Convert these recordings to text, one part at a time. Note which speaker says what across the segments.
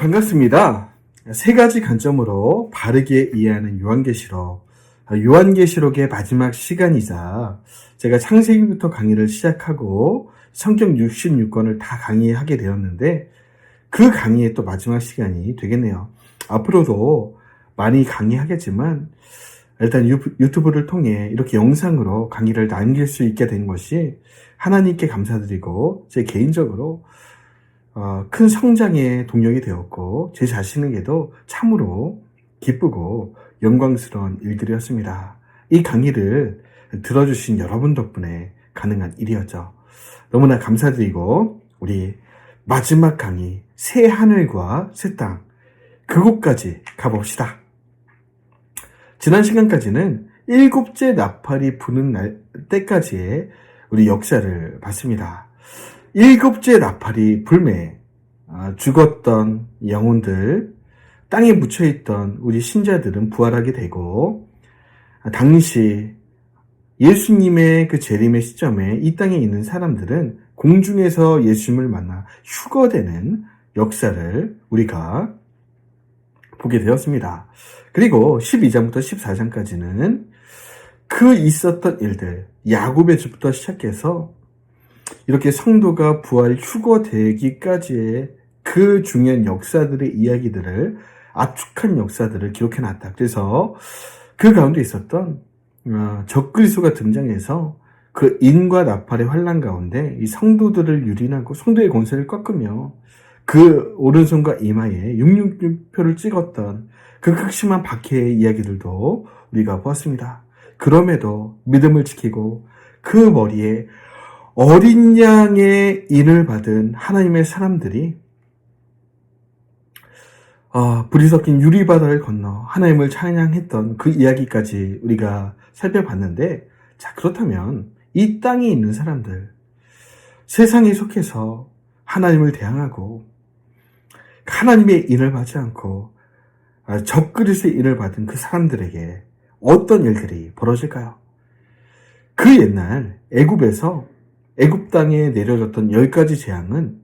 Speaker 1: 반갑습니다. 세 가지 관점으로 바르게 이해하는 요한계시록. 요한계시록의 마지막 시간이자 제가 창세기부터 강의를 시작하고 성경 66권을 다 강의하게 되었는데 그 강의의 또 마지막 시간이 되겠네요. 앞으로도 많이 강의하겠지만 일단 유튜브를 통해 이렇게 영상으로 강의를 남길 수 있게 된 것이 하나님께 감사드리고 제 개인적으로 큰 성장의 동력이 되었고 제 자신에게도 참으로 기쁘고 영광스러운 일들이었습니다. 이 강의를 들어주신 여러분 덕분에 가능한 일이었죠. 너무나 감사드리고 우리 마지막 강의 새 하늘과 새 땅 그곳까지 가봅시다. 지난 시간까지는 일곱째 나팔이 부는 때까지의 우리 역사를 봤습니다. 일곱째 나팔이 불매 죽었던 영혼들, 땅에 묻혀있던 우리 신자들은 부활하게 되고 당시 예수님의 그 재림의 시점에 이 땅에 있는 사람들은 공중에서 예수님을 만나 휴거되는 역사를 우리가 보게 되었습니다. 그리고 12장부터 14장까지는 그 있었던 일들, 야곱의 집부터 시작해서 이렇게 성도가 부활 휴거되기까지의 그 중요한 역사들의 이야기들을 압축한 역사들을 기록해놨다. 그래서 그 가운데 있었던 적그리스도가 등장해서 그 인과 나팔의 환란 가운데 이 성도들을 유린하고 성도의 권세를 꺾으며 그 오른손과 이마에 666표를 찍었던 그 극심한 박해의 이야기들도 우리가 보았습니다. 그럼에도 믿음을 지키고 그 머리에 어린 양의 인을 받은 하나님의 사람들이 불이 섞인 유리바다를 건너 하나님을 찬양했던 그 이야기까지 우리가 살펴봤는데, 자, 그렇다면 이 땅에 있는 사람들, 세상에 속해서 하나님을 대항하고 하나님의 인을 받지 않고 적그리스도의 인을 받은 그 사람들에게 어떤 일들이 벌어질까요? 그 옛날 애굽에서 애굽 땅에 내려졌던 10가지 재앙은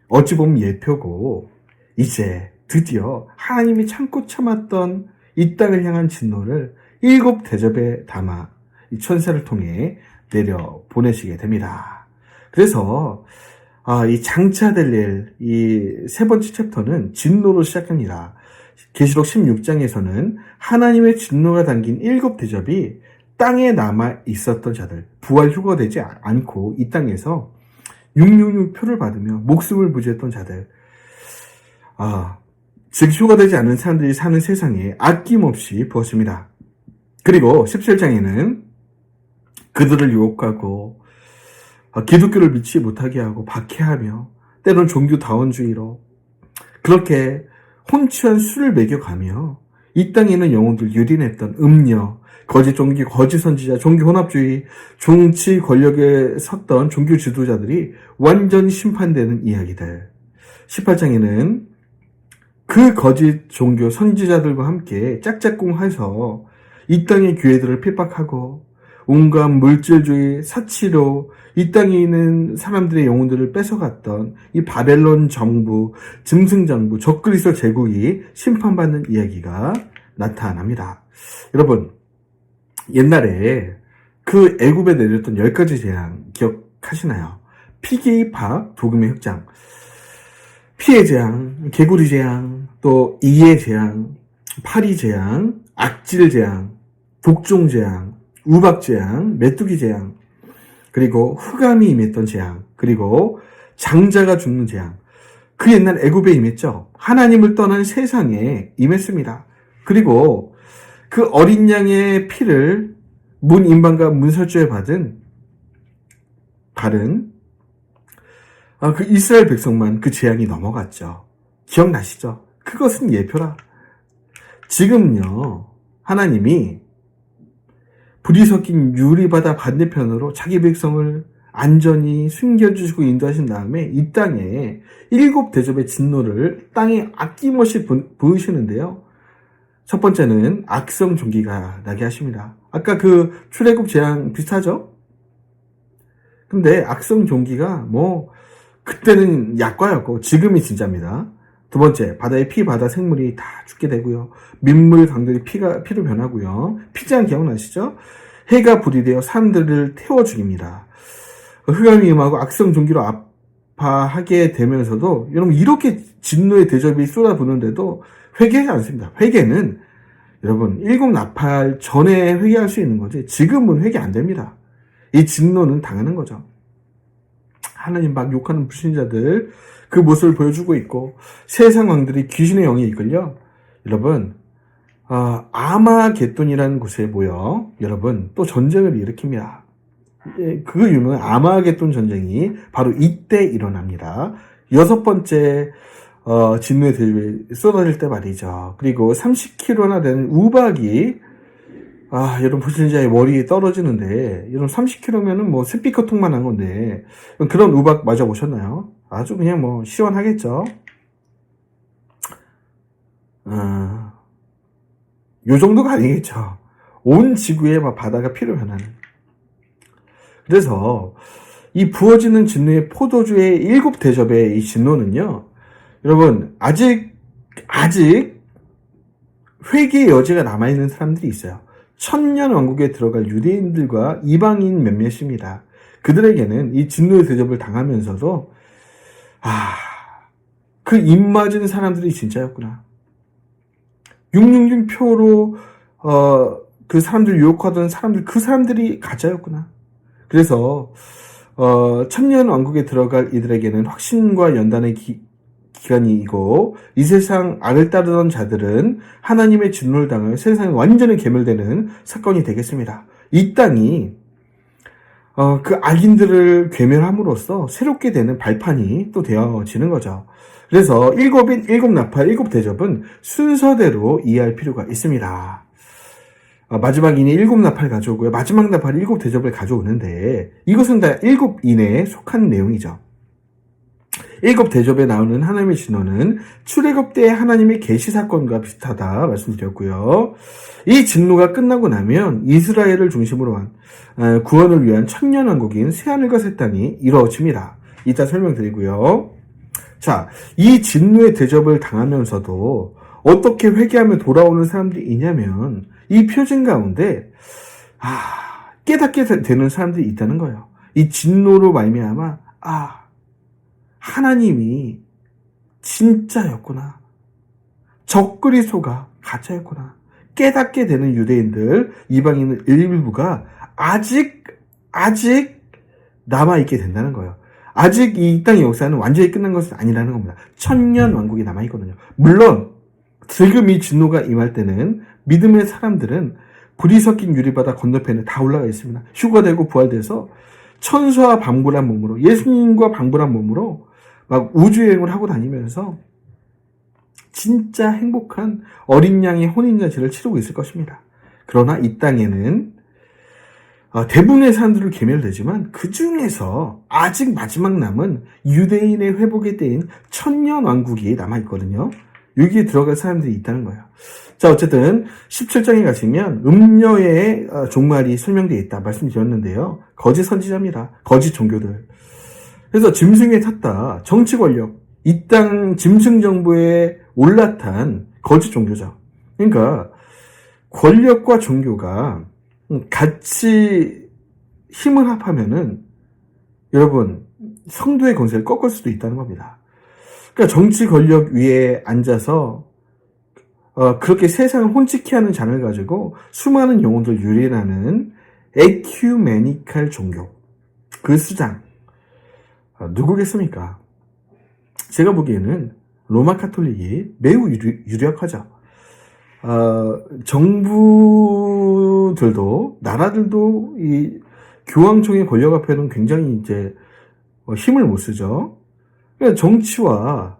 Speaker 1: 어찌 보면 예표고 이제 드디어 하나님이 참고 참았던 이 땅을 향한 진노를 7 대접에 담아 이 천사를 통해 내려 보내시게 됩니다. 그래서 이 장차될 일, 이 세 번째 챕터는 진노로 시작합니다. 계시록 16장에서는 하나님의 진노가 담긴 7 대접이 땅에 남아 있었던 자들, 부활 휴거되지 않고 이 땅에서 666표를 받으며 목숨을 부지했던 자들, 즉 휴거되지 않은 사람들이 사는 세상에 아낌없이 부었습니다. 그리고 17장에는 그들을 유혹하고 기독교를 믿지 못하게 하고 박해하며 때론 종교다원주의로 그렇게 혼취한 술을 먹여가며 이 땅에 있는 영혼들 유린했던 음녀, 거짓 종교, 거짓 선지자, 종교 혼합주의, 정치 권력에 섰던 종교 지도자들이 완전히 심판되는 이야기들. 18장에는 그 거짓 종교 선지자들과 함께 짝짝꿍해서 이 땅의 교회들을 핍박하고 온갖 물질주의, 사치로 이 땅에 있는 사람들의 영혼들을 뺏어갔던 이 바벨론 정부, 짐승정부, 적그리스도 제국이 심판받는 이야기가 나타납니다. 여러분, 옛날에 그 애굽에 내렸던 10가지 재앙 기억하시나요? 피계의 파, 도금의 흑장, 피의 재앙, 개구리 재앙, 또 이의 재앙, 파리 재앙, 악질 재앙, 복종 재앙, 우박 재앙, 메뚜기 재앙, 그리고 흑암이 임했던 재앙, 그리고 장자가 죽는 재앙. 그 옛날 애굽에 임했죠. 하나님을 떠난 세상에 임했습니다. 그리고 그 어린 양의 피를 문인방과 문설주에 받은 그 이스라엘 백성만 그 재앙이 넘어갔죠. 기억나시죠? 그것은 예표라. 지금요, 하나님이 불이 섞인 유리바다 반대편으로 자기 백성을 안전히 숨겨주시고 인도하신 다음에 이 땅에 7 대접의 진노를 땅에 아낌없이 부으시는데요. 첫 번째는 악성 종기가 나게 하십니다. 아까 그 출애굽 재앙 비슷하죠? 근데 악성 종기가 그때는 약과였고 지금이 진짜입니다. 두 번째, 바다의 피, 바다 생물이 다 죽게 되고요. 민물, 강들이 피로 변하고요. 피장 기억나시죠? 해가 불이 되어 사람들을 태워 죽입니다. 흑암이 임하고 악성 종기로 아파하게 되면서도 여러분 이렇게 진노의 대접이 쏟아부는데도 회개하지 않습니다. 회개는 여러분 일곱 나팔 전에 회개할 수 있는 거지 지금은 회개 안 됩니다. 이 진노는 당하는 거죠. 하나님 막 욕하는 불신자들 그 모습을 보여주고 있고 세상 왕들이 귀신의 영에 이끌려 여러분 아마겟돈이라는 곳에 모여 여러분 또 전쟁을 일으킵니다. 그 유명한 아마겟돈 전쟁이 바로 이때 일어납니다. 여섯 번째 진노의 대접이 쏟아질 때 말이죠. 그리고 30kg나 되는 우박이 여러분 불신자의 머리에 떨어지는데 여러분 30kg면은 뭐 스피커통만 한 건데 그런 우박 맞아보셨나요? 아주 그냥 뭐 시원하겠죠. 요 정도가 아니겠죠. 온 지구에 막 바다가 피로 변하는. 그래서 이 부어지는 진노의 포도주의 7 대접의 이 진노는요. 여러분 아직 회개의 여지가 남아있는 사람들이 있어요. 천년 왕국에 들어갈 유대인들과 이방인 몇몇입니다. 그들에게는 이 진노의 대접을 당하면서도 그 입맞은 사람들이 진짜였구나. 666표로 그 사람들 유혹하던 사람들 그 사람들이 가짜였구나. 그래서 천년 왕국에 들어갈 이들에게는 확신과 연단의 기간이고 이 세상 악을 따르던 자들은 하나님의 진노를 당할 세상에 완전히 괴멸되는 사건이 되겠습니다. 이 땅이 그 악인들을 괴멸함으로써 새롭게 되는 발판이 또 되어지는 거죠. 그래서 일곱 나팔, 7 대접은 순서대로 이해할 필요가 있습니다. 마지막인이 7 나팔 가져오고요. 마지막 나팔이 7 대접을 가져오는데 이것은 다 7인에 속한 내용이죠. 7 대접에 나오는 하나님의 진노는 출애굽 때 하나님의 계시 사건과 비슷하다 말씀드렸고요. 이 진노가 끝나고 나면 이스라엘을 중심으로 한 구원을 위한 천년왕국인 새하늘과 새 땅이 이루어집니다. 이따 설명드리고요. 자, 이 진노의 대접을 당하면서도 어떻게 회개하며 돌아오는 사람들이 있냐면 이 표징 가운데 깨닫게 되는 사람들이 있다는 거예요. 이 진노로 말미암아 하나님이 진짜였구나. 적그리스도가 가짜였구나. 깨닫게 되는 유대인들, 이방인들 일부가 아직 남아있게 된다는 거예요. 아직 이 땅의 역사는 완전히 끝난 것은 아니라는 겁니다. 천년 왕국이 남아있거든요. 물론 지금 이 진노가 임할 때는 믿음의 사람들은 불이 섞인 유리바다 건너편에 다 올라가 있습니다. 휴가되고 부활돼서 천사와 방불한 몸으로 예수님과 방불한 몸으로 막 우주여행을 하고 다니면서 진짜 행복한 어린 양의 혼인잔치를 치르고 있을 것입니다. 그러나 이 땅에는 대부분의 사람들을 괴멸되지만 그 중에서 아직 마지막 남은 유대인의 회복의 때인 천년 왕국이 남아있거든요. 여기에 들어갈 사람들이 있다는 거예요. 자, 어쨌든 17장에 가시면 음녀의 종말이 설명되어 있다 말씀드렸는데요. 거짓 선지자입니다. 거짓 종교들. 그래서 짐승에 탔다. 정치 권력. 이 땅 짐승 정부에 올라탄 거짓 종교죠. 그러니까 권력과 종교가 같이 힘을 합하면은 여러분 성도의 권세를 꺾을 수도 있다는 겁니다. 그러니까 정치 권력 위에 앉아서 그렇게 세상을 혼치게 하는 잔을 가지고 수많은 영혼들 유린하는 에큐메니칼 종교 그 수장 누구겠습니까? 제가 보기에는 로마 카톨릭이 매우 유력하죠. 정부들도 나라들도 이 교황청의 권력 앞에는 굉장히 이제 힘을 못 쓰죠. 그러니까 정치와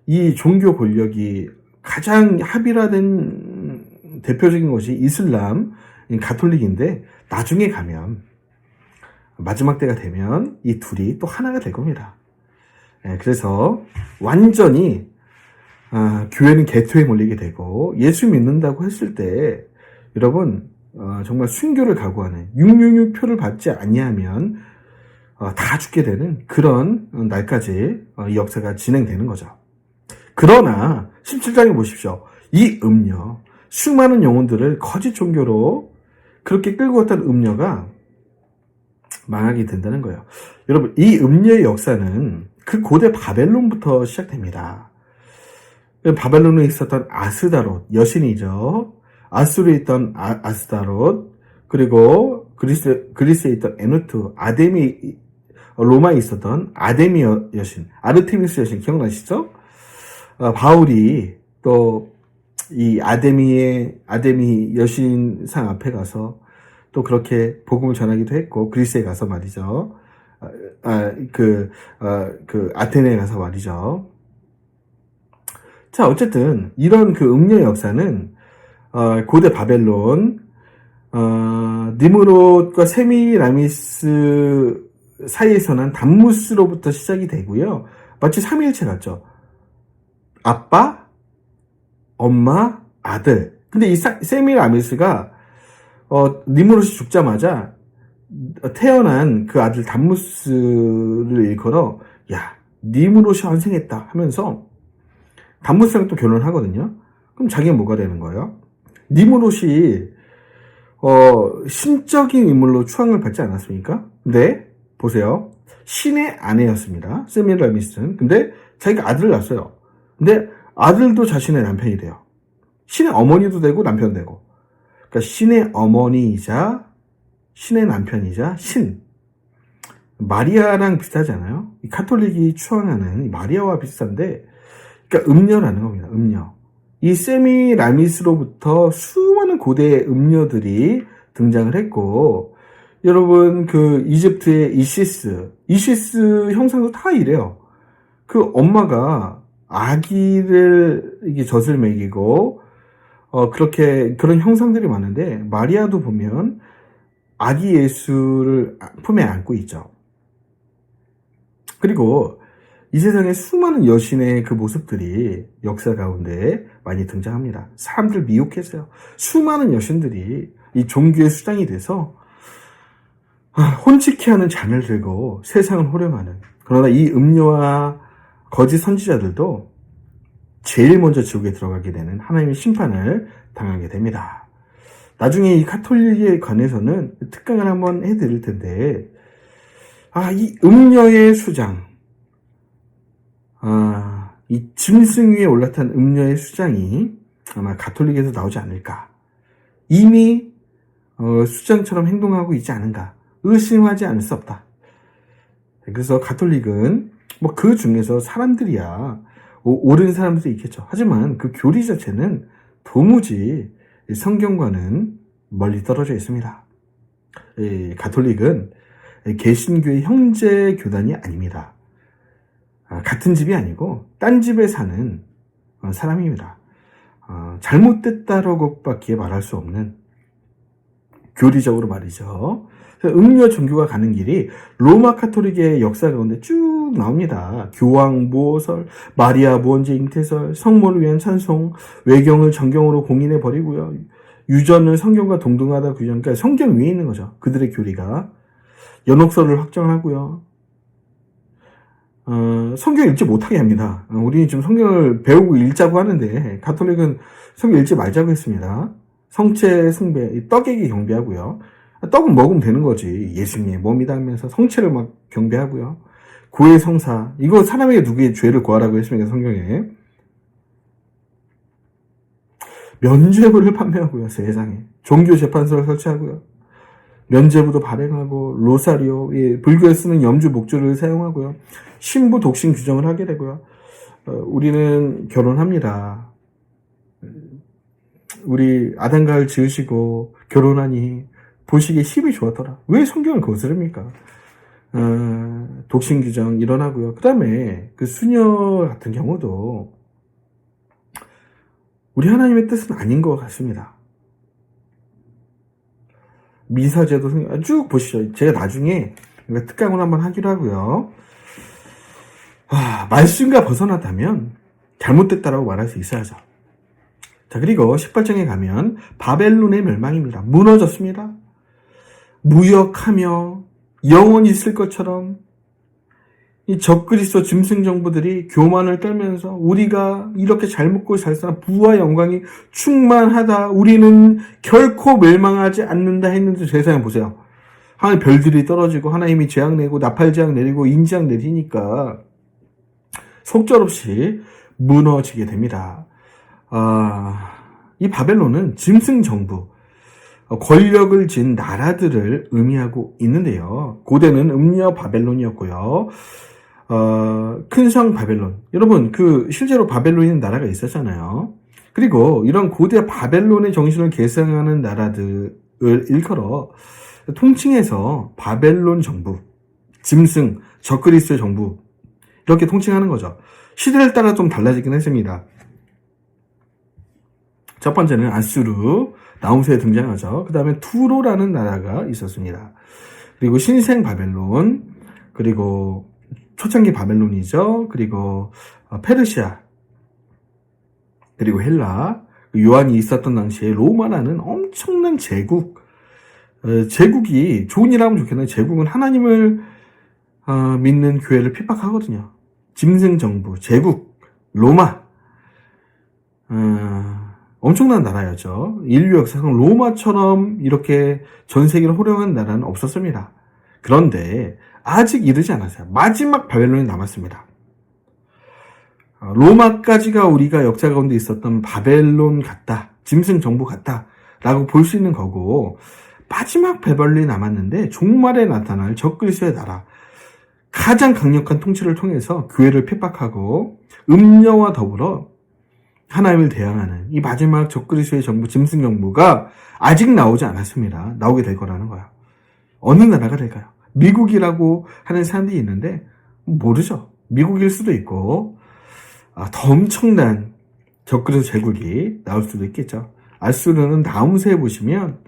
Speaker 1: 이 종교 권력이 가장 합일화된 대표적인 것이 이슬람, 가톨릭인데 나중에 가면 마지막 때가 되면 이 둘이 또 하나가 될 겁니다. 그래서 완전히 교회는 개토에 몰리게 되고 예수 믿는다고 했을 때 여러분 정말 순교를 각오하는 666표를 받지 아니하면 다 죽게 되는 그런 날까지 이 역사가 진행되는 거죠. 그러나 17장에 보십시오. 이 음녀, 수많은 영혼들을 거짓 종교로 그렇게 끌고 왔던 음녀가 망하게 된다는 거예요. 여러분, 이 음녀의 역사는 그 고대 바벨론부터 시작됩니다. 바벨론에 있었던 아스다롯, 여신이죠. 아수르에 있던 아스다롯, 그리고 그리스에 있던 에누트, 로마에 있었던 아데미 여신, 아르테미스 여신 기억나시죠? 바울이 또 이 아데미 여신상 앞에 가서 또 그렇게 복음을 전하기도 했고, 그리스에 가서 말이죠. 아테네에 가서 말이죠. 자, 어쨌든 이런 그 음녀 역사는 고대 바벨론, 니므롯과 세미라미스 사이에서 난 담무스로부터 시작이 되고요. 마치 삼위일체 같죠. 아빠, 엄마, 아들. 근데 이 세미라미스가 니므롯이 죽자마자 태어난 그 아들 담무스를 일컬어 야, 니므롯이 환생했다 하면서 담무스랑 또 결혼을 하거든요. 그럼 자기는 뭐가 되는 거예요? 니므롯이 신적인 인물로 추앙을 받지 않았습니까? 근데 보세요. 신의 아내였습니다. 세미라미스는. 근데 자기가 아들을 낳았어요. 근데 아들도 자신의 남편이 돼요. 신의 어머니도 되고 남편 되고. 그러니까 신의 어머니이자 신의 남편이자 신. 마리아랑 비슷하잖아요. 이 카톨릭이 추앙하는 마리아와 비슷한데, 그러니까 음녀라는 겁니다. 음녀. 이 세미라미스로부터 수많은 고대 음녀들이 등장을 했고, 여러분 그 이집트의 이시스 형상도 다 이래요. 그 엄마가 아기를 이게 젖을 먹이고 그렇게 그런 형상들이 많은데, 마리아도 보면 아기 예수를 품에 안고 있죠. 그리고 이 세상에 수많은 여신의 그 모습들이 역사 가운데 많이 등장합니다. 사람들 미혹했어요. 수많은 여신들이 이 종교의 수장이 돼서 혼치케 하는 잔을 들고 세상을 호령하는, 그러나 이 음녀와 거짓 선지자들도 제일 먼저 지옥에 들어가게 되는 하나님의 심판을 당하게 됩니다. 나중에 이 카톨릭에 관해서는 특강을 한번 해드릴 텐데, 이 음녀의 수장, 이 짐승 위에 올라탄 음녀의 수장이 아마 가톨릭에서 나오지 않을까. 이미 수장처럼 행동하고 있지 않은가. 의심하지 않을 수 없다. 그래서 가톨릭은 뭐 그 중에서 사람들이야 옳은 사람들이 있겠죠. 하지만 그 교리 자체는 도무지 성경과는 멀리 떨어져 있습니다. 가톨릭은 개신교의 형제 교단이 아닙니다. 같은 집이 아니고 딴 집에 사는 사람입니다. 잘못됐다라고밖에 말할 수 없는, 교리적으로 말이죠. 음녀 종교가 가는 길이 로마 카톨릭의 역사 가운데 쭉 나옵니다. 교황 모설, 마리아 무언제 잉태설, 성모를 위한 찬송, 외경을 정경으로 공인해 버리고요. 유전을 성경과 동등하다 규정, 그러니까 성경 위에 있는 거죠. 그들의 교리가. 연옥설을 확정하고요. 성경 읽지 못하게 합니다. 우리 지금 성경을 배우고 읽자고 하는데 가톨릭은 성경 읽지 말자고 했습니다. 성체 숭배, 떡에게 경배하고요. 떡은 먹으면 되는 거지. 예수님의 몸이다 하면서 성체를 막 경배하고요. 고해 성사, 이거 사람에게 누구의 죄를 구하라고 했습니까, 성경에. 면죄부를 판매하고요, 세상에. 종교 재판소를 설치하고요. 면죄부도 발행하고, 로사리오, 불교에 쓰는 염주 목줄을 사용하고요. 신부 독신 규정을 하게 되고요. 우리는 결혼합니다. 우리 아담가을 지으시고 결혼하니 보시기에 힘이 좋았더라. 왜 성경을 거스릅니까? 독신 규정 일어나고요. 그 다음에 그 수녀 같은 경우도 우리 하나님의 뜻은 아닌 것 같습니다. 미사제도 쭉 보시죠. 제가 나중에 특강을 한번 하기로 하고요. 말씀과 벗어났다면 잘못됐다라고 말할 수 있어야죠. 자, 그리고 18장에 가면 바벨론의 멸망입니다. 무너졌습니다. 무역하며 영원히 있을 것처럼 이 적그리스도 짐승 정부들이 교만을 떨면서 우리가 이렇게 잘 먹고 잘 사는 부와 영광이 충만하다. 우리는 결코 멸망하지 않는다 했는데 세상에 보세요. 하늘 별들이 떨어지고 하나님이 재앙 내고 나팔 재앙 내리고 인재앙 내리니까 속절없이 무너지게 됩니다. 이 바벨론은 짐승 정부, 권력을 쥔 나라들을 의미하고 있는데요. 고대는 음녀 바벨론이었고요. 큰 성 바벨론. 여러분, 실제로 바벨론이라는 나라가 있었잖아요. 그리고 이런 고대 바벨론의 정신을 계승하는 나라들을 일컬어 통칭해서 바벨론 정부, 짐승, 적그리스도 정부, 이렇게 통칭하는 거죠. 시대를 따라 좀 달라지긴 했습니다. 첫 번째는 아수르, 나홈수에 등장하죠. 그 다음에 투로라는 나라가 있었습니다. 그리고 신생 바벨론, 그리고 초창기 바벨론이죠. 그리고 페르시아, 그리고 헬라, 요한이 있었던 당시에 로마라는 엄청난 제국, 제국이 좋은 일 하면 좋겠는데 제국은 하나님을 믿는 교회를 핍박하거든요. 짐승 정부, 제국, 로마, 엄청난 나라였죠. 인류 역사상 로마처럼 이렇게 전 세계를 호령한 나라는 없었습니다. 그런데 아직 이르지 않았어요. 마지막 바벨론이 남았습니다. 로마까지가 우리가 역사 가운데 있었던 바벨론 같다, 짐승 정부 같다 라고 볼 수 있는 거고, 마지막 바벨론이 남았는데 종말에 나타날 적그리스도의 나라, 가장 강력한 통치를 통해서 교회를 핍박하고 음녀와 더불어 하나님을 대항하는 이 마지막 적그리스도의 정부, 짐승 정부가 아직 나오지 않았습니다. 나오게 될 거라는 거예요. 어느 나라가 될까요? 미국이라고 하는 사람들이 있는데 모르죠. 미국일 수도 있고 더 엄청난 적그리스도 제국이 나올 수도 있겠죠. 아수르는 다음 세에 보시면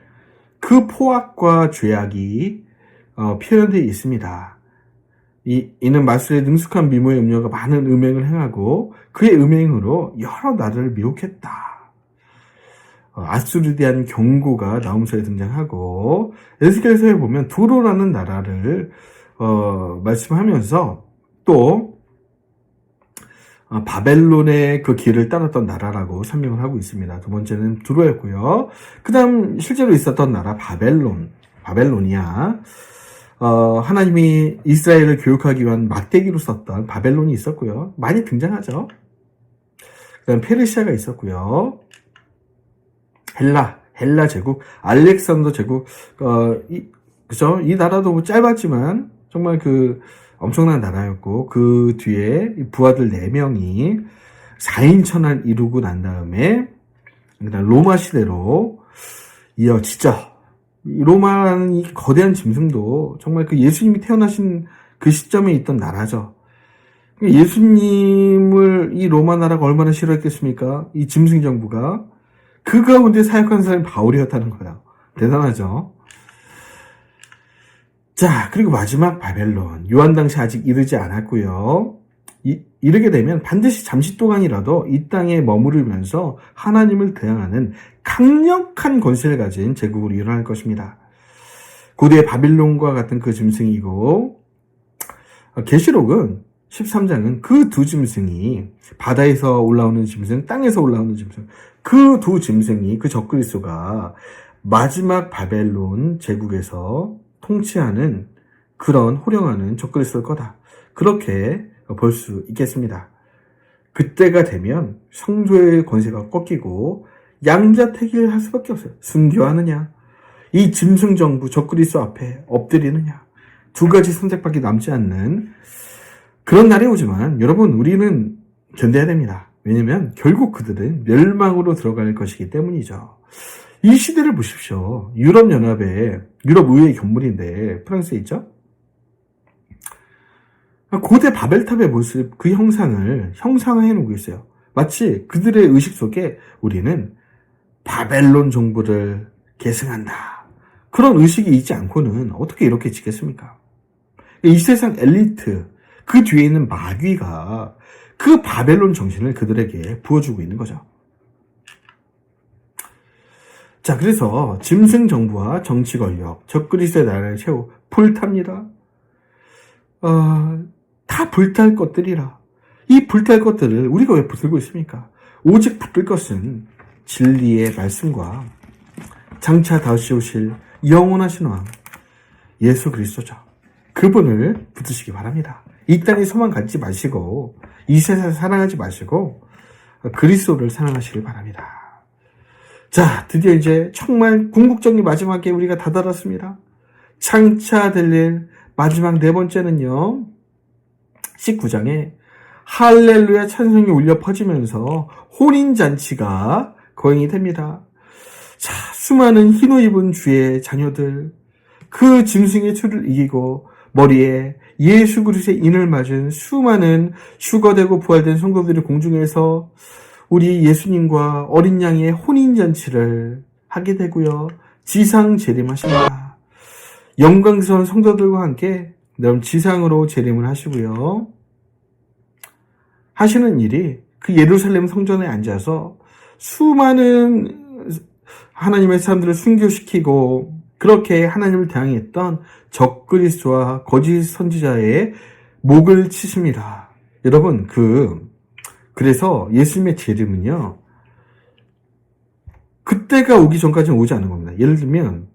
Speaker 1: 그 포악과 죄악이 표현되어 있습니다. 이는 마술에 능숙한 미모의 음녀가 많은 음행을 행하고 그의 음행으로 여러 나라를 미혹했다. 아수르에 대한 경고가 나홈수에 등장하고, 에스겔서에 보면 두로라는 나라를 말씀하면서 또 바벨론의 그 길을 따랐던 나라라고 설명을 하고 있습니다. 두 번째는 두로였고요. 그 다음 실제로 있었던 나라 바벨로니아. 하나님이 이스라엘을 교육하기 위한 막대기로 썼던 바벨론이 있었고요. 많이 등장하죠. 그 다음 페르시아가 있었고요. 헬라 제국, 알렉산더 제국, 그죠? 이 나라도 짧았지만 정말 엄청난 나라였고, 그 뒤에 부하들 4명이 4인천을 이루고 난 다음에 로마 시대로 이어지죠. 로마라는 이 거대한 짐승도 정말 예수님이 태어나신 그 시점에 있던 나라죠. 예수님을 이 로마 나라가 얼마나 싫어했겠습니까? 이 짐승 정부가. 그 가운데 사역한 사람이 바울이었다는 거예요. 대단하죠? 자, 그리고 마지막 바벨론. 요한 당시 아직 이르지 않았고요. 이르게 되면 반드시 잠시 동안이라도 이 땅에 머무르면서 하나님을 대항하는 강력한 권세를 가진 제국으로 일어날 것입니다. 고대의 바빌론과 같은 그 짐승이고, 계시록은 13장은 그 두 짐승이, 바다에서 올라오는 짐승, 땅에서 올라오는 짐승, 그 두 짐승이, 그 적그리스도가 마지막 바벨론 제국에서 통치하는 그런 호령하는 적그리스도일 거다. 그렇게 볼 수 있겠습니다. 그때가 되면 성소의 권세가 꺾이고 양자택일 할 수밖에 없어요. 순교하느냐, 이 짐승 정부 적그리스도 앞에 엎드리느냐, 두 가지 선택밖에 남지 않는 그런 날이 오지만 여러분, 우리는 견뎌야 됩니다. 왜냐면 결국 그들은 멸망으로 들어갈 것이기 때문이죠. 이 시대를 보십시오. 유럽연합의 유럽의회 견물인데 프랑스에 있죠. 고대 바벨탑의 모습, 그 형상화해 놓고 있어요. 마치 그들의 의식 속에 우리는 바벨론 정부를 계승한다, 그런 의식이 있지 않고는 어떻게 이렇게 지겠습니까? 이 세상 엘리트, 그 뒤에 있는 마귀가 그 바벨론 정신을 그들에게 부어주고 있는 거죠. 자, 그래서 짐승 정부와 정치 권력, 적그리스도의 나라를 채우 풀탑니다. 다 불탈 것들이라. 이 불탈 것들을 우리가 왜 붙들고 있습니까? 오직 붙들 것은 진리의 말씀과 장차 다시 오실 영원하신 왕 예수 그리스도죠. 그분을 붙드시기 바랍니다. 이 땅에 소망 갖지 마시고 이 세상을 사랑하지 마시고 그리스도를 사랑하시길 바랍니다. 자, 드디어 이제 정말 궁극적인 마지막에 우리가 다다랐습니다. 장차 될 일 마지막 네 번째는요. 19장에 할렐루야 찬송이 울려 퍼지면서 혼인잔치가 거행이 됩니다. 자, 수많은 흰옷 입은 주의 자녀들, 그 짐승의 추를 이기고 머리에 예수 그리스도의 인을 맞은 수많은 휴거되고 부활된 성도들이 공중에서 우리 예수님과 어린 양의 혼인잔치를 하게 되고요. 지상 재림하십니다. 영광스러운 성도들과 함께 여러분 지상으로 재림을 하시고요. 하시는 일이 그 예루살렘 성전에 앉아서 수많은 하나님의 사람들을 순교시키고 그렇게 하나님을 대항했던 적그리스도와 거짓 선지자의 목을 치십니다. 여러분, 그래서 예수님의 재림은요, 그때가 오기 전까지는 오지 않은 겁니다. 예를 들면,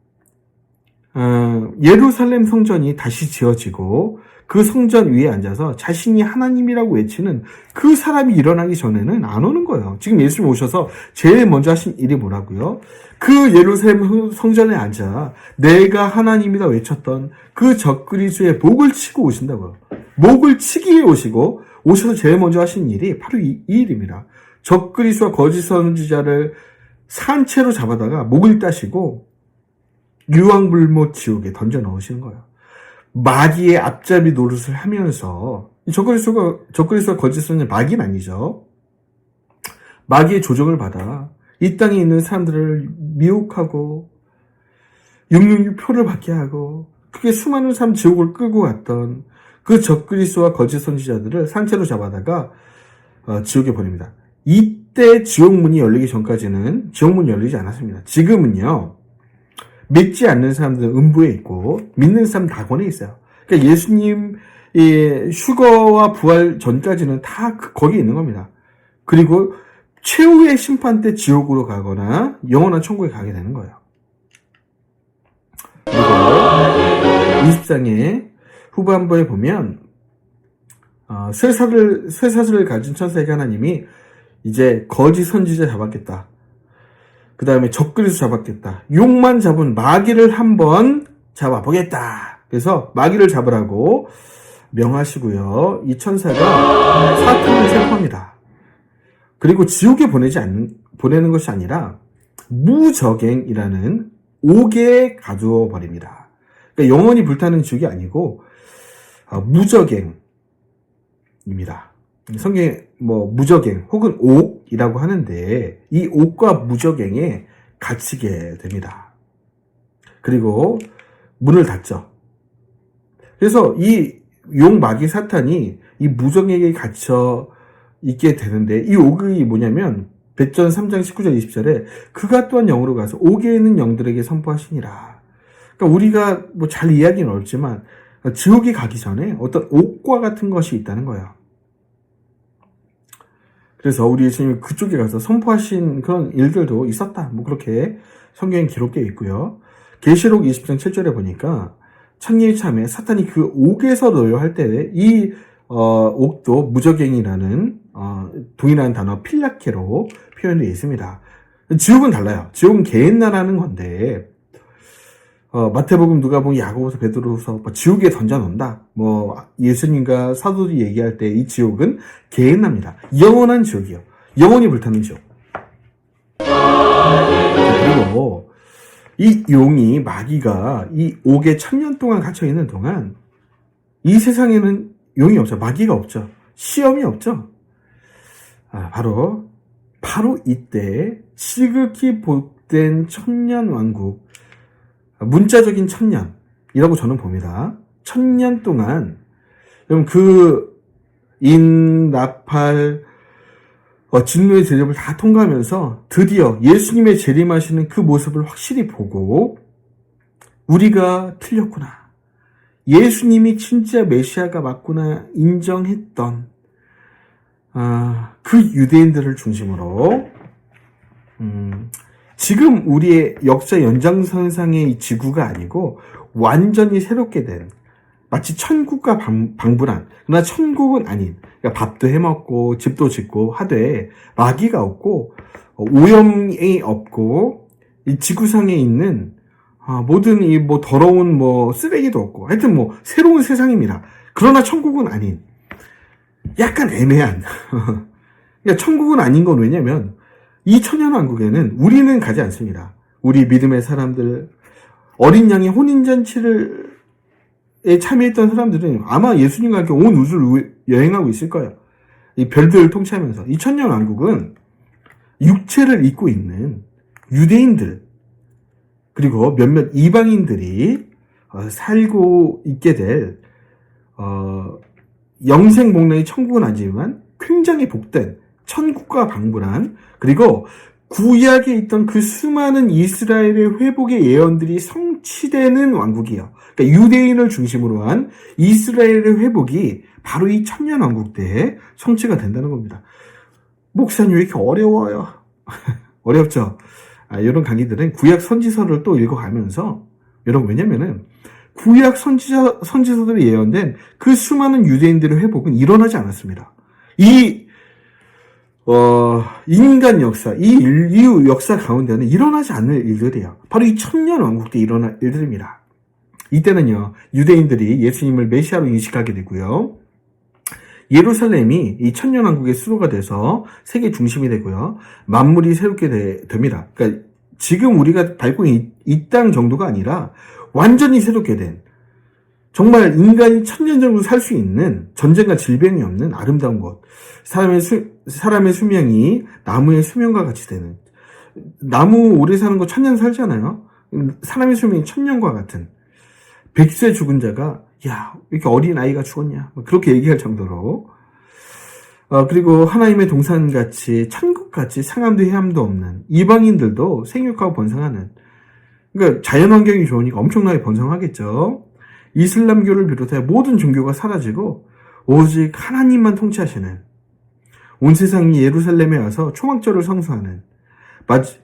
Speaker 1: 예루살렘 성전이 다시 지어지고 그 성전 위에 앉아서 자신이 하나님이라고 외치는 그 사람이 일어나기 전에는 안 오는 거예요. 지금 예수님 오셔서 제일 먼저 하신 일이 뭐라고요? 그 예루살렘 성전에 앉아 내가 하나님이다 외쳤던 그 적그리스도의 목을 치고 오신다고요. 목을 치기 위해 오시고 오셔서 제일 먼저 하신 일이 바로 이 일입니다. 적그리스도와 거짓 선지자를 산채로 잡아다가 목을 따시고 유황불못 지옥에 던져 넣으시는 거예요. 마귀의 앞잡이 노릇을 하면서 적그리스도가 거짓 선지자 마귀는 아니죠. 마귀의 조종을 받아 이 땅에 있는 사람들을 미혹하고 666표를 받게 하고 그게 수많은 사람 지옥을 끌고 갔던 그 적그리스도와 거짓 선지자들을 산채로 잡아다가 지옥에 보냅니다. 이때 지옥문이 열리기 전까지는 지옥문이 열리지 않았습니다. 지금은요. 믿지 않는 사람들은 음부에 있고 믿는 사람은 낙원에 있어요. 그러니까 예수님의 휴거와 부활 전까지는 다 거기에 있는 겁니다. 그리고 최후의 심판 때 지옥으로 가거나 영원한 천국에 가게 되는 거예요. 그리고 20장의 후반부에 보면 쇠사슬을 가진 천사에게 하나님이 이제 거짓 선지자 잡았겠다. 그 다음에 적그리스도 잡았겠다. 용만 잡은 마귀를 한번 잡아보겠다. 그래서 마귀를 잡으라고 명하시고요. 이 천사가 사탄을 체포합니다. 그리고 지옥에 보내는 것이 아니라 무적행이라는 옥에 가두어 버립니다. 그러니까 영원히 불타는 지옥이 아니고 무적행입니다. 성경에 무적행 혹은 옥이라고 하는데 이 옥과 무적행에 갇히게 됩니다. 그리고 문을 닫죠. 그래서 이 용마귀 사탄이 이 무적행에 갇혀 있게 되는데 이 옥이 뭐냐면 베드전 3장 19절 20절에 그가 또한 영으로 가서 옥에 있는 영들에게 선포하시니라. 그러니까 우리가 잘 이해하기는 어렵지만 지옥에 가기 전에 어떤 옥과 같은 것이 있다는 거예요. 그래서 우리 예수님이 그쪽에 가서 선포하신 그런 일들도 있었다. 그렇게 성경에 기록되어 있고요. 계시록 20장 7절에 보니까 창녀의 참에 사탄이 그 옥에서 놓여 할 때 이 옥도 무적행이라는 동일한 단어 필라케로 표현되어 있습니다. 지옥은 달라요. 지옥은 게헨나라는 건데 마태복음, 누가복음, 야고보서, 베드로서 지옥에 던져놓는다. 예수님과 사도들이 얘기할 때 이 지옥은 게헨나입니다. 영원한 지옥이요. 영원히 불타는 지옥. 그리고 이 용이 마귀가 이 옥에 1000년 동안 갇혀 있는 동안 이 세상에는 용이 없죠. 마귀가 없죠. 시험이 없죠. 바로 이때 시극히 복된 천년 왕국, 문자적인 천년이라고 저는 봅니다. 1000년 동안 여러분 나팔, 진노의 대접을 다 통과하면서 드디어 예수님의 재림하시는 그 모습을 확실히 보고 우리가 틀렸구나. 예수님이 진짜 메시아가 맞구나 인정했던 그 유대인들을 중심으로 지금 우리의 역사 연장선상의 이 지구가 아니고 완전히 새롭게 된 마치 천국과 방불한, 그러나 천국은 아닌, 그러니까 밥도 해먹고 집도 짓고 하되 마귀가 없고 오염이 없고 이 지구상에 있는 모든 이 뭐 더러운 뭐 쓰레기도 없고 하여튼 뭐 새로운 세상입니다. 그러나 천국은 아닌 약간 애매한 그러니까 천국은 아닌 건 왜냐면 이 천년왕국에는 우리는 가지 않습니다. 우리 믿음의 사람들, 어린 양의 혼인잔치를 참여했던 사람들은 아마 예수님과 함께 온 우주를 여행하고 있을 거예요. 이 별들을 통치하면서. 이 천년왕국은 육체를 입고 있는 유대인들 그리고 몇몇 이방인들이 살고 있게 될 영생복락의 천국은 아니지만 굉장히 복된 천국과 방불한, 그리고 구약에 있던 그 수많은 이스라엘의 회복의 예언들이 성취되는 왕국이에요. 그러니까 유대인을 중심으로 한 이스라엘의 회복이 바로 이 천년왕국 때에 성취가 된다는 겁니다. 목사님 왜 이렇게 어려워요? 어렵죠? 이런 강의들은 구약 선지서를 또 읽어가면서, 여러분 왜냐면은 구약 선지서들이 예언된 그 수많은 유대인들의 회복은 일어나지 않았습니다. 인간 역사, 이 역사 가운데는 일어나지 않을 일들이에요. 바로 이 천년왕국 때 일어날 일들입니다. 이때는요, 유대인들이 예수님을 메시아로 인식하게 되고요. 예루살렘이 이 천년왕국의 수도가 돼서 세계 중심이 되고요. 만물이 새롭게 됩니다. 그러니까 지금 우리가 밟고 있는 이 땅 정도가 아니라 완전히 새롭게 된, 정말 인간이 1000년 정도 살 수 있는, 전쟁과 질병이 없는 아름다운 곳. 사람의 수명이 나무의 수명과 같이 되는. 나무 오래 사는 거 1000년 살잖아요. 사람의 수명이 1000년과 같은. 100세 죽은 자가 야, 왜 이렇게 어린 아이가 죽었냐, 그렇게 얘기할 정도로. 그리고 하나님의 동산같이, 천국같이 상함도 해함도 없는 이방인들도 생육하고 번성하는. 그러니까 자연환경이 좋으니까 엄청나게 번성하겠죠. 이슬람교를 비롯해 모든 종교가 사라지고 오직 하나님만 통치하시는, 온 세상이 예루살렘에 와서 초막절을 성수하는.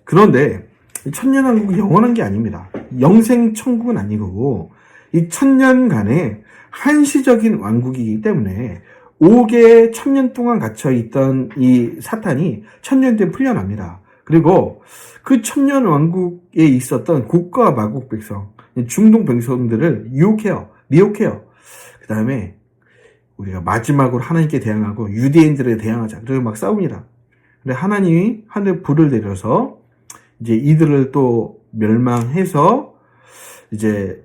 Speaker 1: 그런데 천년왕국이 영원한 게 아닙니다. 영생 천국은 아니고 이 천년간의 한시적인 왕국이기 때문에 5개의 1000년 동안 갇혀있던 이 사탄이 1000년 뒤에 풀려납니다. 그리고 그 천년 왕국에 있었던 국가와 마국 백성, 중동 백성들을 유혹해요. 미혹해요. 그 다음에 우리가 마지막으로 하나님께 대항하고 유대인들에 대항하자. 그래서 막 싸웁니다. 근데 하나님이 하늘 불을 내려서 이제 이들을 또 멸망해서 이제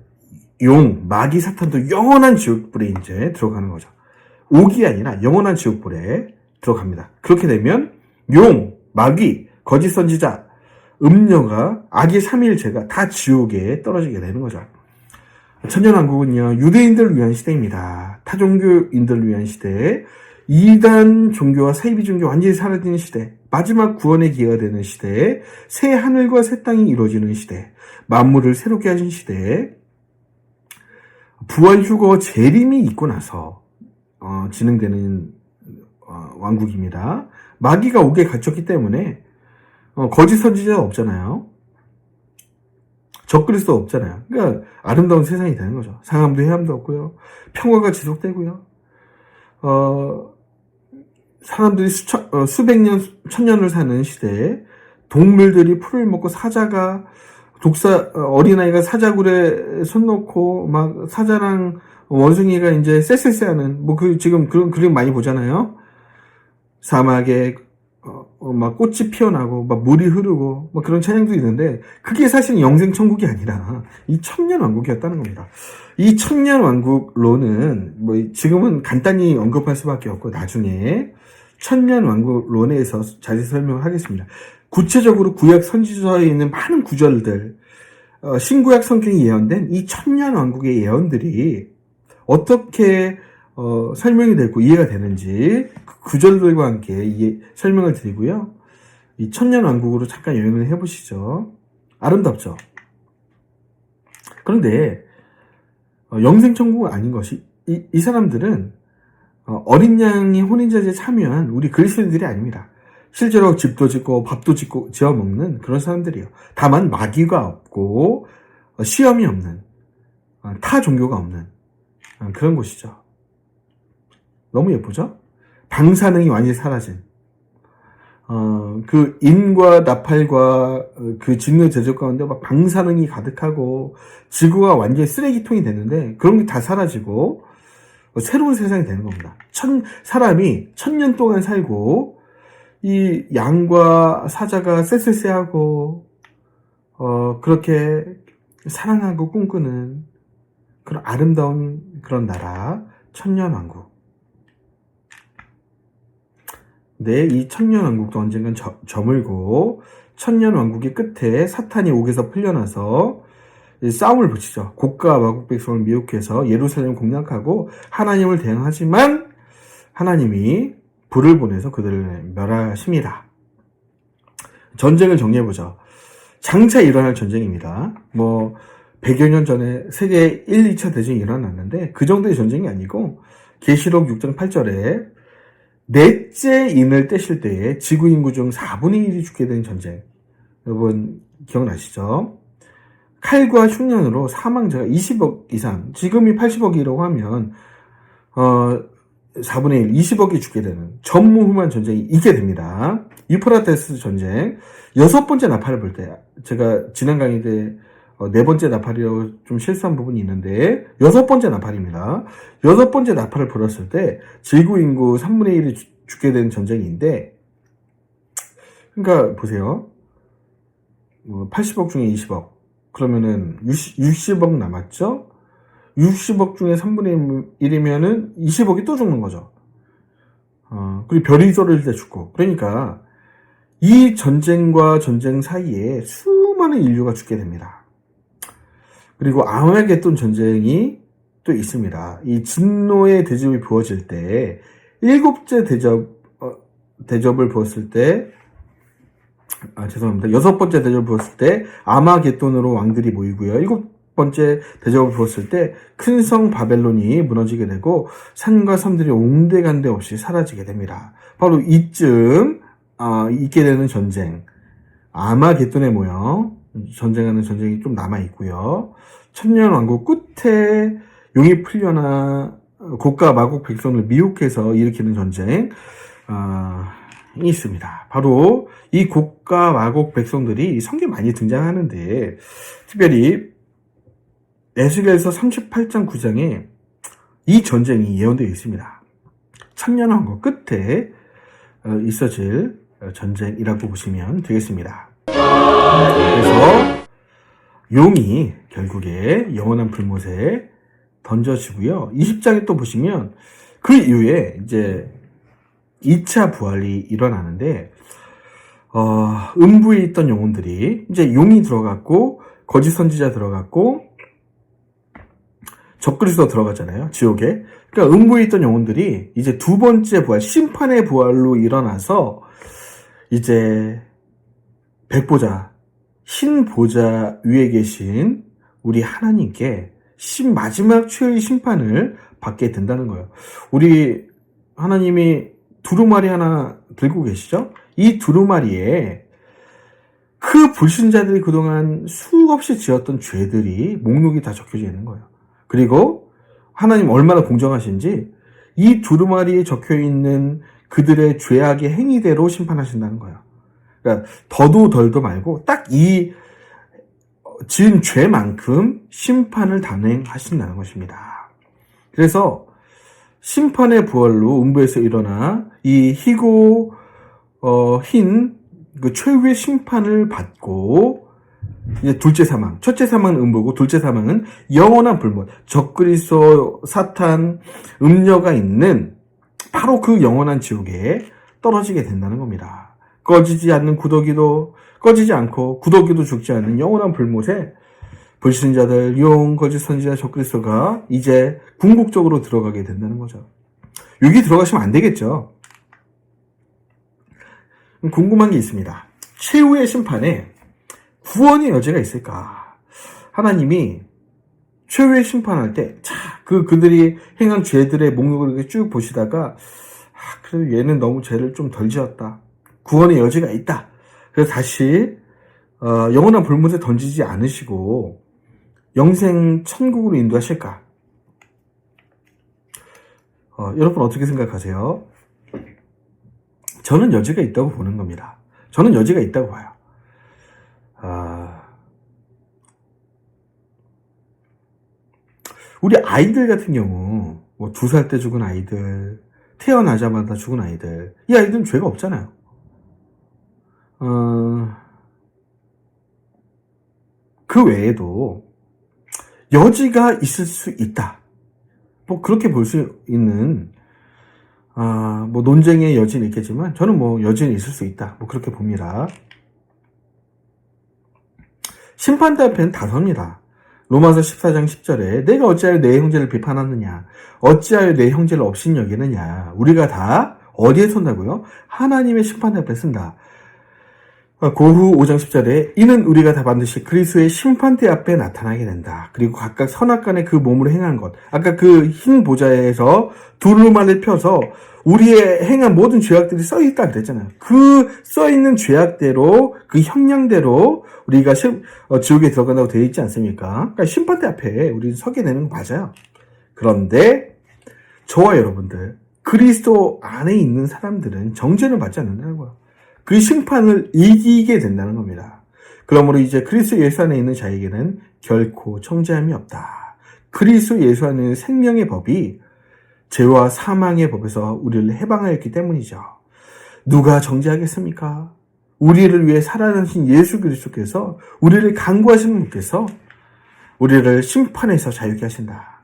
Speaker 1: 마귀 사탄도 영원한 지옥불에 이제 들어가는 거죠. 옥이 아니라 영원한 지옥불에 들어갑니다. 그렇게 되면 마귀, 거짓 선지자, 음녀가, 악의 삼일체가 다 지옥에 떨어지게 되는 거죠. 천년왕국은요, 유대인들을 위한 시대입니다. 타종교인들을 위한 시대, 이단 종교와 사이비 종교 완전히 사라지는 시대, 마지막 구원의 기회가 되는 시대, 새 하늘과 새 땅이 이루어지는 시대, 만물을 새롭게 하신 시대, 부활, 휴거, 재림이 있고 나서 진행되는 왕국입니다. 마귀가 옥에 갇혔기 때문에 거짓 선지자가 없잖아요. 적그리스도 없잖아요. 그러니까 아름다운 세상이 되는 거죠. 상함도 해함도 없고요. 평화가 지속되고요. 사람들이 수백 년, 1000년을 사는 시대에 동물들이 풀을 먹고 사자가 어린아이가 사자굴에 손 놓고 막 사자랑 원숭이가 이제 쎄쎄쎄하는 지금 그런 그림 많이 보잖아요. 사막에 막 꽃이 피어나고 막 물이 흐르고 막 그런 찬양도 있는데, 그게 사실 영생 천국이 아니라 이 천년 왕국이었다는 겁니다. 이 천년 왕국론은 지금은 간단히 언급할 수밖에 없고 나중에 천년 왕국론에서 자세히 설명을 하겠습니다. 구체적으로 구약 선지서에 있는 많은 구절들, 신구약 성경에 예언된 이 천년 왕국의 예언들이 어떻게 설명이 되고 이해가 되는지 그 구절들과 함께 설명을 드리고요. 이 천년 왕국으로 잠깐 여행을 해보시죠. 아름답죠? 그런데 영생천국은 아닌 것이, 이 사람들은 어린 양이 혼인잔치에 참여한 우리 그리스도인들이 아닙니다. 실제로 집도 짓고 밥도 짓고 지어 먹는 그런 사람들이에요. 다만 마귀가 없고 시험이 없는, 타 종교가 없는 그런 곳이죠. 너무 예쁘죠? 방사능이 완전히 사라진, 그 인과 나팔과 그 진노의 제적 가운데 막 방사능이 가득하고 지구가 완전히 쓰레기통이 됐는데 그런 게 다 사라지고 새로운 세상이 되는 겁니다. 사람이 1000년 동안 살고 이 양과 사자가 쎄쎄쎄하고 그렇게 사랑하고 꿈꾸는 그런 아름다운 그런 나라, 천년왕국. 네, 이 천년왕국도 언젠간 저물고 천년왕국의 끝에 사탄이 옥에서 풀려나서 싸움을 붙이죠. 곡과 마곡 백성을 미혹해서 예루살렘을 공략하고 하나님을 대항하지만 하나님이 불을 보내서 그들을 멸하십니다. 전쟁을 정리해보죠. 장차 일어날 전쟁입니다. 100여 년 전에 세계 1, 2차 대전이 일어났는데 그 정도의 전쟁이 아니고 계시록 6장 8절에 넷째 인을 떼실 때에 지구 인구 중 4분의 1이 죽게 된 전쟁. 여러분 기억나시죠? 칼과 흉년으로 사망자가 20억 이상, 지금이 80억이라고 하면 4분의 1, 20억이 죽게 되는 전무후무한 전쟁이 있게 됩니다. 유프라테스 전쟁, 6번째 나팔을 불 때, 제가 지난 강의 때 4번째 나팔이라고 좀 실수한 부분이 있는데 6번째 나팔입니다. 6번째 나팔을 불었을 때 지구 인구 3분의 1이 죽게 된 전쟁인데, 그러니까 보세요. 80억 중에 20억, 그러면은 60억 남았죠? 60억 중에 3분의 1이면은 20억이 또 죽는 거죠. 그리고 별이 쏟을 때 죽고. 그러니까 이 전쟁과 전쟁 사이에 수많은 인류가 죽게 됩니다. 그리고 아마겟돈 전쟁이 또 있습니다. 이 진노의 대접이 부어질 때, 7째 대접을 부었을 때, 죄송합니다. 6번째 대접을 부었을 때 아마겟돈으로 왕들이 모이고요. 7번째 대접을 부었을 때 큰 성 바벨론이 무너지게 되고 산과 섬들이 온데간데 없이 사라지게 됩니다. 바로 이쯤 있게 되는 전쟁, 아마겟돈의 모형, 전쟁하는 전쟁이 좀 남아있고요. 천년왕국 끝에 용이 풀려나 곡과 마곡 백성을 미혹해서 일으키는 전쟁 이 있습니다. 바로 이 곡과 마곡 백성들이 성경에 많이 등장하는데, 특별히 에스겔서 38장 9장에 이 전쟁이 예언되어 있습니다. 천년왕국 끝에 있어질 전쟁이라고 보시면 되겠습니다. 그래서 용이 결국에 영원한 불못에 던져지고요. 20장에 또 보시면 그 이후에 이제 2차 부활이 일어나는데, 음부에 있던 영혼들이 이제 용이 들어갔고 거짓 선지자 들어갔고 적그리스도 들어갔잖아요, 지옥에. 그러니까 음부에 있던 영혼들이 이제 두 번째 부활, 심판의 부활로 일어나서 이제 백보자, 흰 보자 위에 계신 우리 하나님께 마지막 최후의 심판을 받게 된다는 거예요. 우리 하나님이 두루마리 하나 들고 계시죠? 이 두루마리에 그 불신자들이 그동안 수없이 지었던 죄들이 목록이 다 적혀져 있는 거예요. 그리고 하나님 얼마나 공정하신지 이 두루마리에 적혀 있는 그들의 죄악의 행위대로 심판하신다는 거예요. 그러니까 더도 덜도 말고 딱 이 지은 죄만큼 심판을 단행하신다는 것입니다. 그래서 심판의 부활로 음부에서 일어나 이 희고 흰 그 최후의 심판을 받고, 이제 둘째 사망, 첫째 사망은 음부고 둘째 사망은 영원한 불못, 적그리스도, 사탄, 음녀가 있는 바로 그 영원한 지옥에 떨어지게 된다는 겁니다. 꺼지지 않는 구더기도 꺼지지 않고 구더기도 죽지 않는 영원한 불못에 불신자들, 용, 거짓 선지자, 적그리스도가 이제 궁극적으로 들어가게 된다는 거죠. 여기 들어가시면 안 되겠죠. 궁금한 게 있습니다. 최후의 심판에 구원의 여지가 있을까? 하나님이 최후의 심판할 때, 그들이 행한 죄들의 목록을 이렇게 쭉 보시다가, 그래도 얘는 너무 죄를 좀 덜 지었다. 구원의 여지가 있다. 그래서 다시, 영원한 불못에 던지지 않으시고, 영생 천국으로 인도하실까? 여러분 어떻게 생각하세요? 저는 여지가 있다고 보는 겁니다. 저는 여지가 있다고 봐요. 우리 아이들 같은 경우, 뭐 2살 때 죽은 아이들, 태어나자마자 죽은 아이들, 이 아이들은 죄가 없잖아요. 그 외에도 여지가 있을 수 있다. 뭐 그렇게 볼 수 있는 뭐 논쟁의 여지는 있겠지만 저는 뭐 여지는 있을 수 있다. 뭐 그렇게 봅니다. 심판대 앞에는 다 섭니다. 로마서 14장 10절에 내가 어찌하여 내 형제를 비판하느냐, 어찌하여 내 형제를 업신여기느냐. 우리가 다 어디에 선다고요? 하나님의 심판대 앞에 쓴다. 고후 5장 10절에 이는 우리가 다 반드시 그리스도의 심판대 앞에 나타나게 된다. 그리고 각각 선악간에 그 몸으로 행한 것, 아까 그 흰 보좌에서 두루마리를 펴서 우리의 행한 모든 죄악들이 써있다 그랬잖아요. 그 써있는 죄악대로, 그 형량대로 우리가 지옥에 들어간다고 되어 있지 않습니까? 그러니까 심판대 앞에 우리는 서게 되는 거 맞아요. 그런데 저와 여러분들, 그리스도 안에 있는 사람들은 정죄를 받지 않는다는 거예요. 그 심판을 이기게 된다는 겁니다. 그러므로 이제 그리스도 예수 안에 있는 자에게는 결코 정죄함이 없다. 그리스도 예수 안에 있는 생명의 법이 죄와 사망의 법에서 우리를 해방하였기 때문이죠. 누가 정죄하겠습니까? 우리를 위해 살아나신 예수 그리스도께서, 우리를 간구하시는 분께서 우리를 심판에서 자유케 하신다.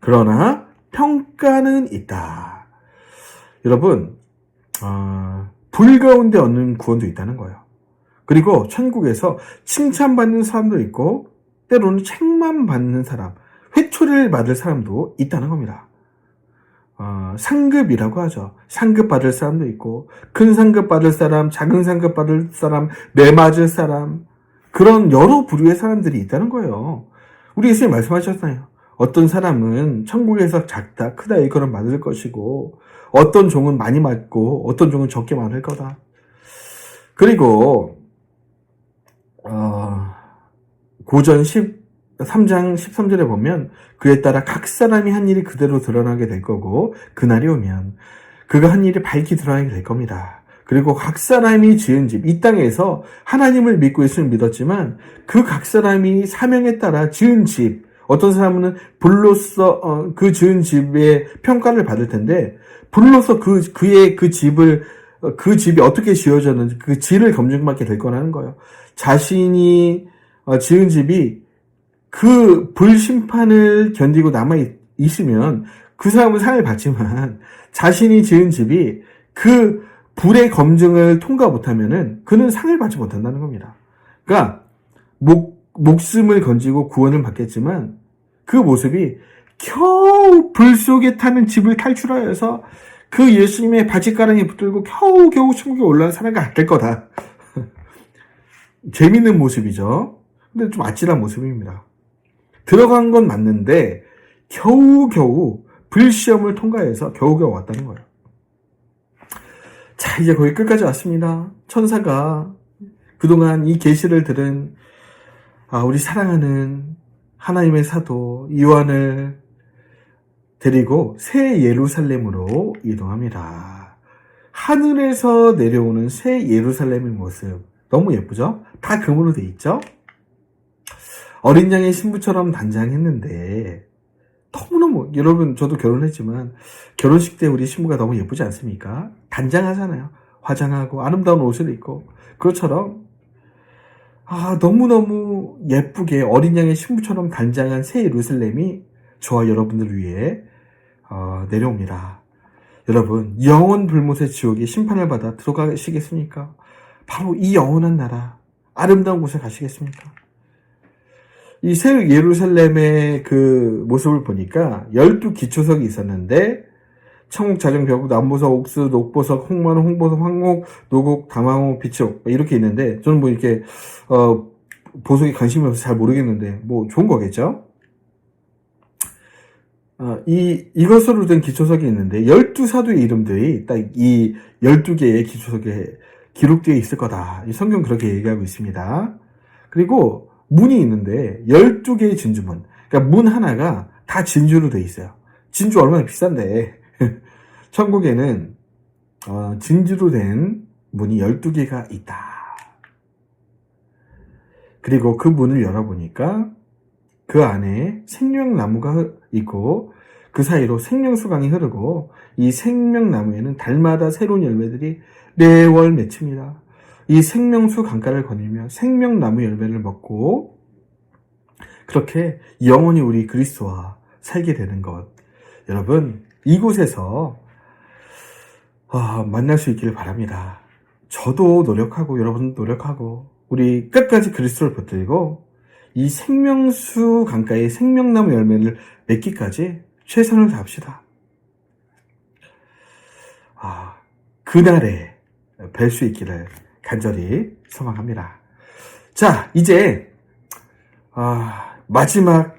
Speaker 1: 그러나 평가는 있다. 여러분, 불 가운데 얻는 구원도 있다는 거예요. 그리고 천국에서 칭찬받는 사람도 있고 때로는 책만 받는 사람, 회초리를 받을 사람도 있다는 겁니다. 상급이라고 하죠. 상급 받을 사람도 있고, 큰 상급 받을 사람, 작은 상급 받을 사람, 매 맞을 사람, 그런 여러 부류의 사람들이 있다는 거예요. 우리 예수님 말씀하셨잖아요. 어떤 사람은 천국에서 작다, 크다 이거는 맞을 것이고, 어떤 종은 많이 맞고, 어떤 종은 적게 맞을 거다. 그리고, 고전 3장 13절에 보면 그에 따라 각 사람이 한 일이 그대로 드러나게 될 거고 그날이 오면 그가 한 일이 밝히 드러나게 될 겁니다. 그리고 각 사람이 지은 집, 이 땅에서 하나님을 믿고 예수를 믿었지만 그 각 사람이 사명에 따라 지은 집, 어떤 사람은 불로서 그 지은 집의 평가를 받을 텐데 불로서 그의 그 집이 어떻게 지어졌는지 그 질을 검증받게 될 거라는 거예요. 자신이 지은 집이 그 불심판을 견디고 남아있으면 그 사람은 상을 받지만 자신이 지은 집이 그 불의 검증을 통과 못하면은 그는 상을 받지 못한다는 겁니다. 그러니까 목숨을 건지고 구원을 받겠지만 그 모습이 겨우 불 속에 타는 집을 탈출하여서 그 예수님의 바짓가랑이에 붙들고 겨우 천국에 올라간 사람과 같을 거다. 재밌는 모습이죠. 근데 좀 아찔한 모습입니다. 들어간 건 맞는데 겨우 불시험을 통과해서 겨우 왔다는 거예요. 자, 이제 거의 끝까지 왔습니다. 천사가 그동안 이 계시를 들은 우리 사랑하는 하나님의 사도 요한을 데리고 새 예루살렘으로 이동합니다. 하늘에서 내려오는 새 예루살렘의 모습 너무 예쁘죠? 다 금으로 돼 있죠? 어린 양의 신부처럼 단장했는데 너무너무, 여러분 저도 결혼했지만 결혼식 때 우리 신부가 너무 예쁘지 않습니까? 단장하잖아요. 화장하고 아름다운 옷을 입고. 그것처럼 너무너무 예쁘게 어린 양의 신부처럼 단장한 새 예루살렘이 저와 여러분들을 위해 내려옵니다. 여러분, 영원 불못의 지옥에 심판을 받아 들어가시겠습니까? 바로 이 영원한 나라, 아름다운 곳에 가시겠습니까? 이 새 예루살렘의 그 모습을 보니까 12기초석이 있었는데 청옥, 자정, 벽옥, 남보석, 옥수, 녹보석, 홍마루, 홍보석, 황옥, 노곡, 담황옥, 비치옥 이렇게 있는데 저는 뭐 이렇게 보석에 관심이 없어서 잘 모르겠는데 뭐 좋은 거겠죠? 이것으로 된 기초석이 있는데 12사도의 이름들이 딱 이 12개의 기초석에 기록되어 있을 거다. 이 성경 그렇게 얘기하고 있습니다. 그리고 문이 있는데 12개의 진주문. 그러니까 문 하나가 다 진주로 되어 있어요. 진주 얼마나 비싼데. 천국에는 진주로 된 문이 12개가 있다. 그리고 그 문을 열어보니까 그 안에 생명나무가 있고 그 사이로 생명수강이 흐르고 이 생명나무에는 달마다 새로운 열매들이 매월 맺힙니다. 이 생명수 강가를 거닐며 생명나무 열매를 먹고 그렇게 영원히 우리 그리스도와 살게 되는 것. 여러분 이곳에서 만날 수 있기를 바랍니다. 저도 노력하고 여러분도 노력하고 우리 끝까지 그리스도를 붙들고 이 생명수 강가의 생명나무 열매를 맺기까지 최선을 다합시다. 그날에 뵐 수 있기를 간절히 소망합니다. 자, 이제 마지막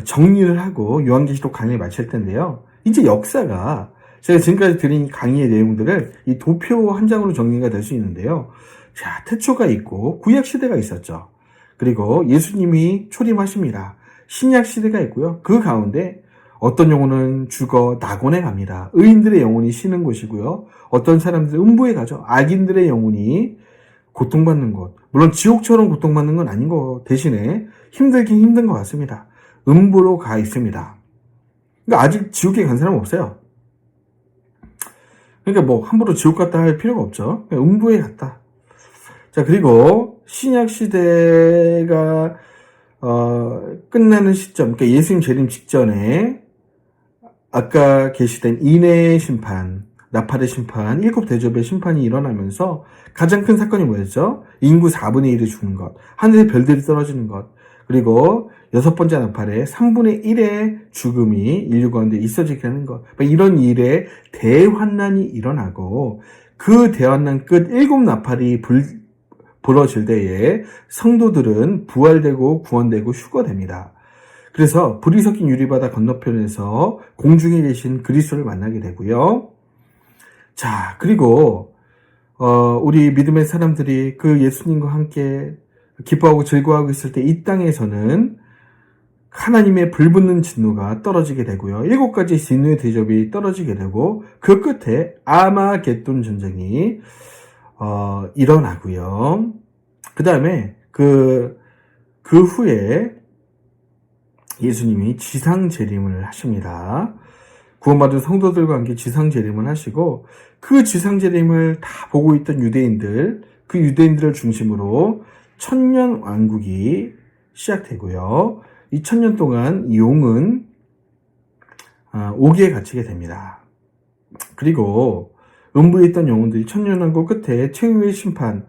Speaker 1: 정리를 하고 요한계시록 강의를 마칠 텐데요. 이제 역사가 제가 지금까지 드린 강의의 내용들을 이 도표 한 장으로 정리가 될 수 있는데요. 자, 태초가 있고 구약 시대가 있었죠. 그리고 예수님이 초림하십니다. 신약 시대가 있고요. 그 가운데 어떤 영혼은 죽어 낙원에 갑니다. 의인들의 영혼이 쉬는 곳이고요. 어떤 사람들은 음부에 가죠. 악인들의 영혼이 고통받는 곳. 물론 지옥처럼 고통받는 건 아닌 거 대신에 힘들긴 힘든 것 같습니다. 음부로 가 있습니다. 그러니까 아직 지옥에 간 사람은 없어요. 그러니까 뭐 함부로 지옥 갔다 할 필요가 없죠. 그냥 음부에 갔다. 자, 그리고 신약 시대가 끝나는 시점, 그러니까 예수님 재림 직전에 아까 게시된 인의 심판, 나팔의 심판, 7대접의 심판이 일어나면서 가장 큰 사건이 뭐였죠? 인구 4분의 1이 죽는 것, 하늘의 별들이 떨어지는 것, 그리고 6번째 나팔의 3분의 1의 죽음이 인류 가운데 있어지게 하는 것. 이런 일에 대환난이 일어나고 그 대환난 끝 7나팔이 부러질 때에 성도들은 부활되고 구원되고 휴거됩니다. 그래서 불이 섞인 유리바다 건너편에서 공중에 계신 그리스도를 만나게 되고요. 자, 그리고 우리 믿음의 사람들이 그 예수님과 함께 기뻐하고 즐거워하고 있을 때 이 땅에서는 하나님의 불붙는 진노가 떨어지게 되고요. 7가지 진노의 대접이 떨어지게 되고 그 끝에 아마겟돈 전쟁이 일어나고요. 그 다음에 그 후에 예수님이 지상 재림을 하십니다. 구원받은 성도들과 함께 지상 재림을 하시고 그 지상 재림을 다 보고 있던 유대인들, 그 유대인들을 중심으로 천년 왕국이 시작되고요. 이 천년 동안 용은 오기에 갇히게 됩니다. 그리고 음부에 있던 영혼들이 천년 왕국 끝에 최후의 심판,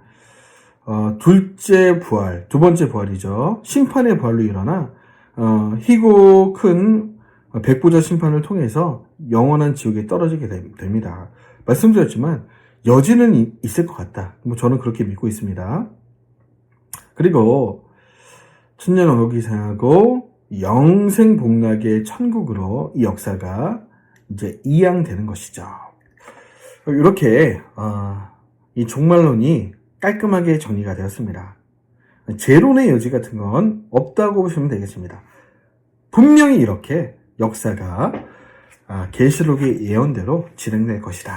Speaker 1: 둘째 부활, 두 번째 부활이죠. 심판의 부활로 일어나 희고 큰 백보자 심판을 통해서 영원한 지옥에 떨어지게 됩니다. 말씀드렸지만 여지는 있을 것 같다. 저는 그렇게 믿고 있습니다. 그리고 천년왕국이 상하고 영생복락의 천국으로 이 역사가 이제 이양되는 것이죠. 이렇게 이 종말론이 깔끔하게 정리가 되었습니다. 재론의 여지 같은 건 없다고 보시면 되겠습니다. 분명히 이렇게 역사가 계시록의 예언대로 진행될 것이다.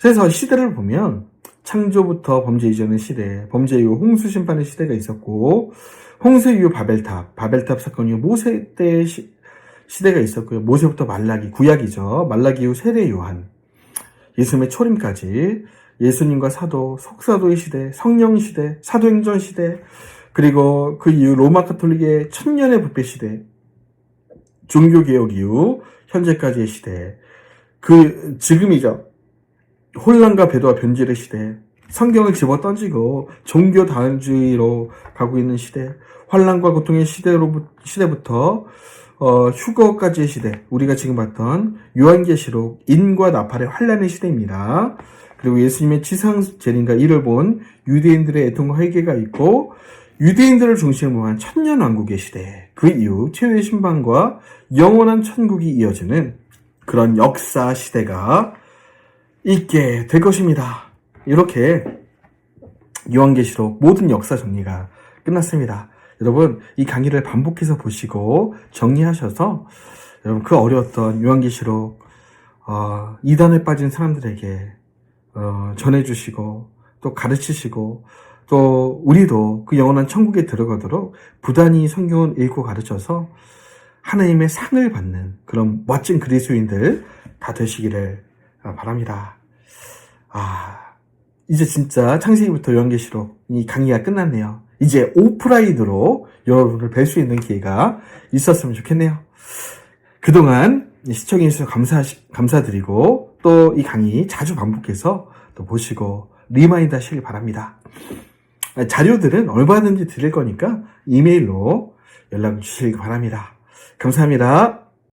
Speaker 1: 그래서 시대를 보면 창조부터 범죄 이전의 시대, 범죄 이후 홍수 심판의 시대가 있었고 홍수 이후 바벨탑 사건 이후 모세 때의 시대가 있었고요. 모세부터 말라기, 구약이죠. 말라기 이후 세례 요한, 예수님의 초림까지 예수님과 사도, 속사도의 시대, 성령 시대, 사도행전 시대, 그리고 그 이후 로마 가톨릭의 천년의 부패 시대, 종교개혁 이후 현재까지의 시대, 지금이죠. 혼란과 배도와 변질의 시대, 성경을 집어 던지고 종교 다원주의로 가고 있는 시대, 환란과 고통의 시대부터 휴거까지의 시대, 우리가 지금 봤던 요한계시록 인과 나팔의 환란의 시대입니다. 그리고 예수님의 지상 재림과 이를 본 유대인들의 애통과 회개가 있고 유대인들을 중심으로 한 천년왕국의 시대, 그 이후 최후의 심판과 영원한 천국이 이어지는 그런 역사 시대가 있게 될 것입니다. 이렇게 요한계시록 모든 역사 정리가 끝났습니다. 여러분, 이 강의를 반복해서 보시고 정리하셔서 여러분 그 어려웠던 요한계시록 이단에 빠진 사람들에게 전해주시고 또 가르치시고 또 우리도 그 영원한 천국에 들어가도록 부단히 성경을 읽고 가르쳐서 하나님의 상을 받는 그런 멋진 그리스도인들 다 되시기를 바랍니다. 이제 진짜 창세기부터 요한계시록 이 강의가 끝났네요. 이제 오프라인으로 여러분을 뵐 수 있는 기회가 있었으면 좋겠네요. 그동안 시청해주셔서 감사드리고 또 이 강의 자주 반복해서 또 보시고 리마인드 하시길 바랍니다. 자료들은 얼마든지 드릴 거니까 이메일로 연락 주시기 바랍니다. 감사합니다.